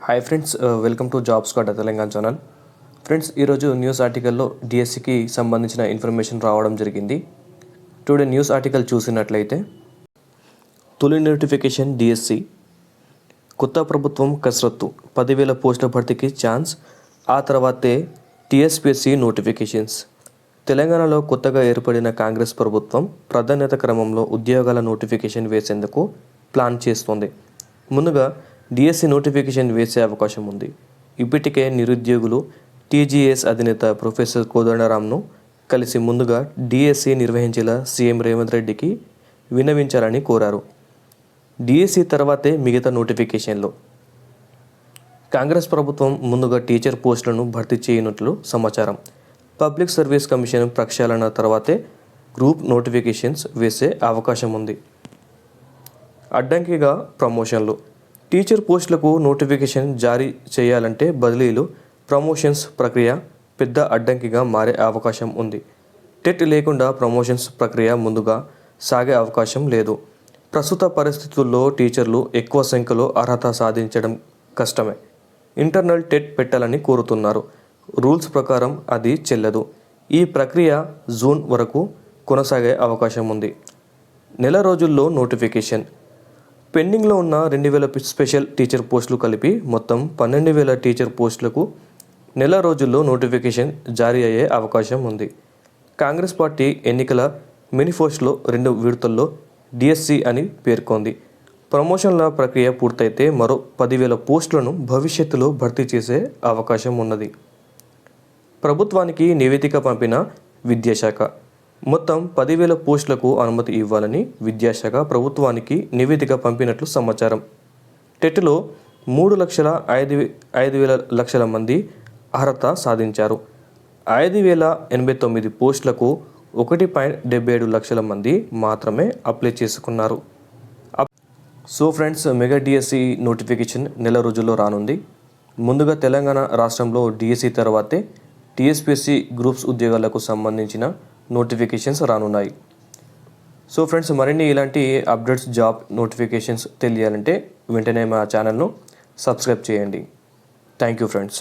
Hi friends, welcome to jobs card Telangana channel. Friends, ఈరోజు news ఆర్టికల్లో డిఎస్సికి సంబంధించిన ఇన్ఫర్మేషన్ రావడం జరిగింది. టుడే న్యూస్ ఆర్టికల్ చూసినట్లయితే తొలి నోటిఫికేషన్ డిఎస్సి, కొత్త ప్రభుత్వం కసరత్తు, 10,000 పోస్టుల భర్తీకి ఛాన్స్, ఆ తర్వాతే టీఎస్పీఎస్సీ నోటిఫికేషన్స్. తెలంగాణలో కొత్తగా ఏర్పడిన కాంగ్రెస్ ప్రభుత్వం ప్రాధాన్యత క్రమంలో ఉద్యోగాల నోటిఫికేషన్ వేసేందుకు ప్లాన్ చేస్తోంది. ముందుగా డిఎస్సి నోటిఫికేషన్ వేసే అవకాశం ఉంది. ఇప్పటికే నిరుద్యోగులు టీజీఎస్ అధినేత ప్రొఫెసర్ కోదండరాంను కలిసి ముందుగా డిఎస్సి నిర్వహించేలా సీఎం రేవంత్ రెడ్డికి విన్నవించాలని కోరారు. డిఎస్సి తర్వాతే మిగతా నోటిఫికేషన్లు. కాంగ్రెస్ ప్రభుత్వం ముందుగా టీచర్ పోస్టులను భర్తీ చేయనున్నట్లు సమాచారం. పబ్లిక్ సర్వీస్ కమిషన్ ప్రక్షాళన తర్వాతే గ్రూప్ నోటిఫికేషన్స్ వేసే అవకాశం ఉంది. అడ్డంకిగా ప్రమోషన్లు. టీచర్ పోస్టులకు నోటిఫికేషన్ జారీ చేయాలంటే బదిలీలు, ప్రమోషన్స్ ప్రక్రియ పెద్ద అడ్డంకిగా మారే అవకాశం ఉంది. టెట్ లేకుండా ప్రమోషన్స్ ప్రక్రియ ముందుగా సాగే అవకాశం లేదు. ప్రస్తుత పరిస్థితుల్లో టీచర్లు ఎక్కువ సంఖ్యలో అర్హత సాధించడం కష్టమే. ఇంటర్నల్ టెట్ పెట్టాలని కోరుతున్నారు. రూల్స్ ప్రకారం అది చెల్లదు. ఈ ప్రక్రియ జూన్ వరకు కొనసాగే అవకాశం ఉంది. నెల రోజుల్లో నోటిఫికేషన్. పెండింగ్లో ఉన్న 2,000 స్పెషల్ టీచర్ పోస్టులు కలిపి మొత్తం 12,000 టీచర్ పోస్టులకు నెల రోజుల్లో నోటిఫికేషన్ జారీ అయ్యే అవకాశం ఉంది. కాంగ్రెస్ పార్టీ ఎన్నికల మేనిఫెస్టోలో 2 విడతల్లో డిఎస్సి అని పేర్కొంది. ప్రమోషన్ల ప్రక్రియ పూర్తయితే మరో 10,000 పోస్టులను భవిష్యత్తులో భర్తీ చేసే అవకాశం ఉన్నది. ప్రభుత్వానికి నివేదిక పంపిన విద్యాశాఖ. మొత్తం 10,000 పోస్టులకు అనుమతి ఇవ్వాలని విద్యాశాఖ ప్రభుత్వానికి నివేదిక పంపినట్లు సమాచారం. టెట్లో 3,05,000 మంది అర్హత సాధించారు. 5,089 పోస్టులకు 1.77 లక్షల మంది మాత్రమే అప్లై చేసుకున్నారు. So friends, mega DSC notification నెల రోజుల్లో రానుంది. ముందుగా తెలంగాణ రాష్ట్రంలో డిఎస్సి తర్వాతే టీఎస్పీఎస్సీ గ్రూప్స్ ఉద్యోగాలకు సంబంధించిన నోటిఫికేషన్స్ రానున్నాయి. సో ఫ్రెండ్స్, మరిన్ని ఇలాంటి అప్డేట్స్, జాబ్ నోటిఫికేషన్స్ తెలియాలంటే వెంటనే మా ఛానల్ను సబ్స్క్రైబ్ చేయండి. Thank you friends.